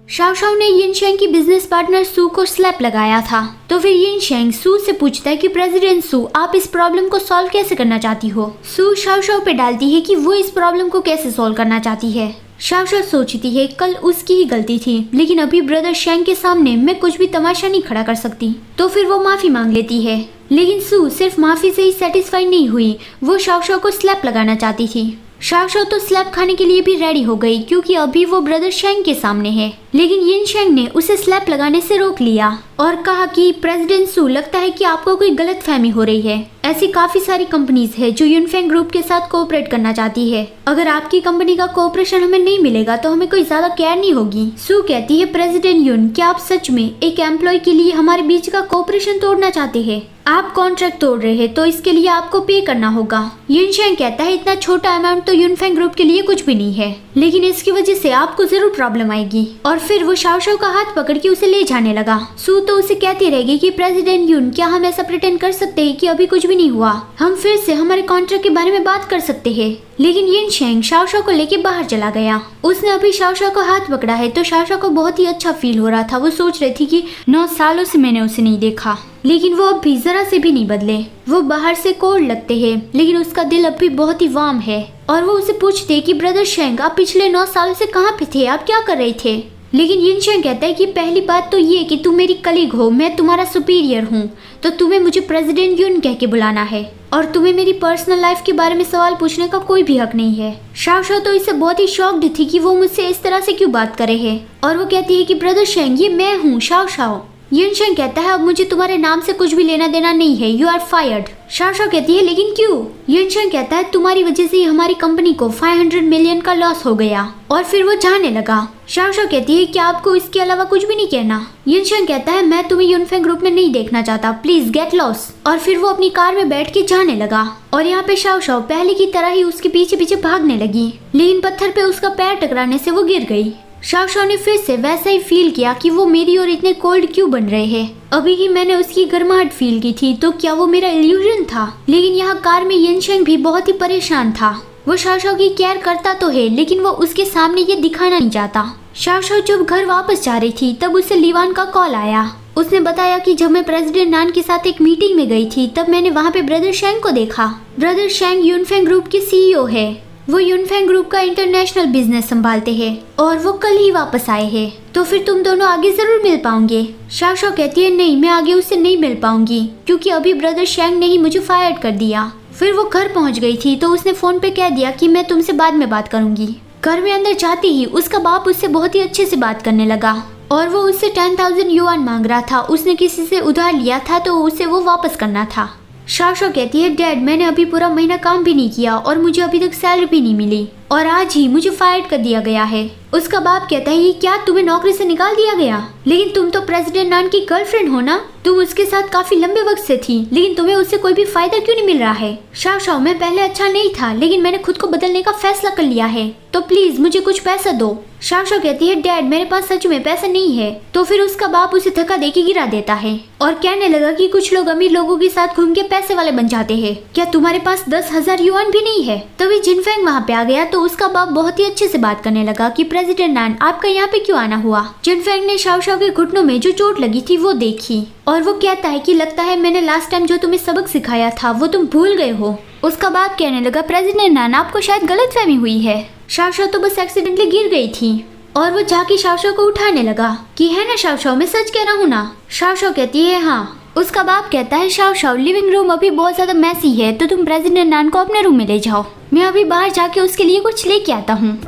Shao Shao ने यिनशेंग की business partner सू को स्लैप लगाया था। तो फिर यिनशेंग सू से पूछता है कि प्रेसिडेंट सू, आप इस प्रॉब्लम को सॉल्व कैसे करना चाहती हो। सू शाओ शाओ पे डालती है कि वो इस प्रॉब्लम को कैसे सॉल्व करना चाहती है। शाओ शाओ सोचती है कल उसकी ही गलती थी, लेकिन अभी ब्रदर शेंग के सामने मैं कुछ भी तमाशा नहीं खड़ा कर सकती। तो फिर वो माफी मांग लेती है, लेकिन सू सिर्फ माफी से ही सेटिस्फाई नहीं हुई, वो शाओ शाओ को स्लैप लगाना चाहती थी। शाओ शाओ तो स्लैप खाने के लिए भी रेडी हो गई, क्योंकि अभी वो ब्रदर शेंग के सामने है। लेकिन यिनशेंग ने उसे स्लैप लगाने से रोक लिया और कहा कि प्रेसिडेंट सू, लगता है कि आपको कोई गलतफहमी हो रही है। ऐसी काफी सारी कंपनीज है जो युनफेंग ग्रुप के साथ कोऑपरेट करना चाहती है। अगर आपकी कंपनी का कोऑपरेशन हमें नहीं मिलेगा तो हमें कोई ज्यादा केयर नहीं होगी। सू कहती है, प्रेसिडेंट युन, क्या आप सच में एक एम्प्लॉय के लिए हमारे बीच का कोऑपरेशन तोड़ना चाहते हैं? आप कॉन्ट्रैक्ट तोड़ रहे हैं तो इसके लिए आपको पे करना होगा। यिनशेंग कहता है, इतना छोटा अमाउंट तो युनफेंग ग्रुप के लिए कुछ भी नहीं है, लेकिन इसकी वजह से आपको जरूर प्रॉब्लम आएगी। और फिर वो शाओ शाओ का हाथ पकड़ के उसे ले जाने लगा। सू तो उसे कहती रहेगी कि प्रेसिडेंट युन, क्या हम ऐसा प्रिटेंड कर सकते हैं कि अभी कुछ भी नहीं हुआ? हम फिर से हमारे कॉन्ट्रैक्ट के बारे में बात कर सकते हैं। लेकिन यिनशेंग शाओ शाओ को लेके बाहर चला गया। उसने अभी शाओ शाओ को हाथ पकड़ा है तो शाओ शाओ को बहुत ही अच्छा फील हो रहा था। वो सोच रही थी कि 9 सालों से मैंने उसे नहीं देखा, लेकिन वो अब भी जरा से भी नहीं बदले। वो बाहर से कोल्ड लगते हैं, लेकिन उसका दिल अब भी बहुत ही वार्म है। और वो उसे पूछते कि ब्रदर शेंग, आप पिछले 9 सालों से कहाँ पे थे? आप क्या कर रहे थे? लेकिन यिनशेंग कहता है कि पहली बात तो ये कि तुम मेरी कलीग हो, मैं तुम्हारा सुपीरियर हूँ, तो तुम्हें मुझे प्रेसिडेंट युन कह के बुलाना है और तुम्हें मेरी पर्सनल लाइफ के बारे में सवाल पूछने का कोई भी हक नहीं है। शाओ शाओ तो इससे बहुत ही शॉक्ड थी कि वो मुझसे इस तरह से क्यों बात करे है। और वो कहती है कि ब्रदर शेंग, ये मैं हूँ शाओ शाओ। यिनशेंग कहता है, अब मुझे तुम्हारे नाम से कुछ भी लेना देना नहीं है, यू आर फायर्ड। शाओ शाओ कहती है, लेकिन क्यों? यिनशेंग कहता है, तुम्हारी वजह से हमारी कंपनी को 500 मिलियन का लॉस हो गया। और फिर वो जाने लगा। शाओ शाओ कहती है, क्या आपको इसके अलावा कुछ भी नहीं कहना? यिनशेंग कहता है, मैं तुम्हें युनफेंग ग्रुप में नहीं देखना चाहता, प्लीज गेट लॉस। और फिर वो अपनी कार में बैठ के जाने लगा। और यहाँ पे शाओ शाओ पहले की तरह ही उसके पीछे पीछे भागने लगी, लेकिन पत्थर पे उसका पैर टकराने से वो गिर गई। शाओ शाओ ने फिर से वैसा ही फील किया कि वो मेरी और इतने कोल्ड क्यों बन रहे हैं। अभी ही मैंने उसकी गर्माहट फील की थी, तो क्या वो मेरा इल्यूजन था? लेकिन यहाँ कार में यिनशेंग भी बहुत ही परेशान था। वो शाओ शाओ की केयर करता तो है, लेकिन वो उसके सामने ये दिखाना नहीं चाहता। शाओ शाओ जब घर वापस जा रही थी तब उसे लीवान का कॉल आया। उसने बताया कि जब मैं प्रेसिडेंट नान के साथ एक मीटिंग में गई थी तब मैंने वहाँ पे ब्रदर शेंग को देखा। ब्रदर शेंग युनफेंग ग्रुप के CEO है। वो युनफेंग ग्रुप का इंटरनेशनल बिजनेस संभालते हैं और वो कल ही वापस आए हैं, तो फिर तुम दोनों आगे जरूर मिल पाओगे। शाओ शाओ कहती है, नहीं, मैं आगे उससे नहीं मिल पाऊंगी, क्योंकि अभी ब्रदर शेंग ने ही मुझे फायर कर दिया। फिर वो घर पहुंच गई थी तो उसने फोन पे कह दिया कि मैं तुमसे बाद में बात करूंगी। घर में अंदर जाते ही उसका बाप उससे बहुत ही अच्छे से बात करने लगा और वो उससे 10,000 युआन मांग रहा था। उसने किसी से उधार लिया था तो उसे वो वापस करना था। शाओ शाओ कहती है, डैड, मैंने अभी पूरा महीना काम भी नहीं किया और मुझे अभी तक सैलरी भी नहीं मिली और आज ही मुझे फायर कर दिया गया है। उसका बाप कहता है, क्या तुम्हें नौकरी से निकाल दिया गया? लेकिन तुम तो प्रेसिडेंट नान की गर्लफ्रेंड हो ना, तुम उसके साथ काफी लंबे वक्त से थी, लेकिन तुम्हें उससे कोई भी फायदा क्यों नहीं मिल रहा है? शाओ शाओ, मैं पहले अच्छा नहीं था, लेकिन मैंने खुद को बदलने का फैसला कर लिया है, तो प्लीज मुझे कुछ पैसा दो। शाओ शाओ कहती है, डैड, मेरे पास सच में पैसा नहीं है। तो फिर उसका बाप उसे धक्का देके गिरा देता है और कहने लगा कि कुछ लोग अमीर लोगों के साथ घूम के पैसे वाले बन जाते हैं, क्या तुम्हारे पास 10,000 युआन भी नहीं है? तभी जिनफेंग वहाँ पे आ गया तो उसका बाप बहुत ही अच्छे से बात करने लगा कि प्रेसिडेंट नान, आपका यहाँ पे क्यों आना हुआ? जिनफेंग ने शाओ शाओ के घुटनों में जो चोट लगी थी वो देखी और वो कहता है कि लगता है मैंने लास्ट टाइम जो तुम्हें सबक सिखाया था वो तुम भूल गए हो। उसका बाप कहने लगा, प्रेसिडेंट नान, आपको शायद गलतफहमी हुई है, शाओ शाओ तो बस एक्सीडेंटली गिर गई थी। और वो जाके शाओ शाओ को उठाने लगा कि है ना शाओ शाओ, मैं सच कह रहा हूँ ना? शाओ शाओ कहती है, हाँ। उसका बाप कहता है, शाओ शाओ, लिविंग रूम अभी बहुत ज्यादा मैसी है, तो तुम प्रेसिडेंट नान को अपने रूम में ले जाओ, मैं अभी बाहर जाके उसके लिए कुछ लेके आता हूँ।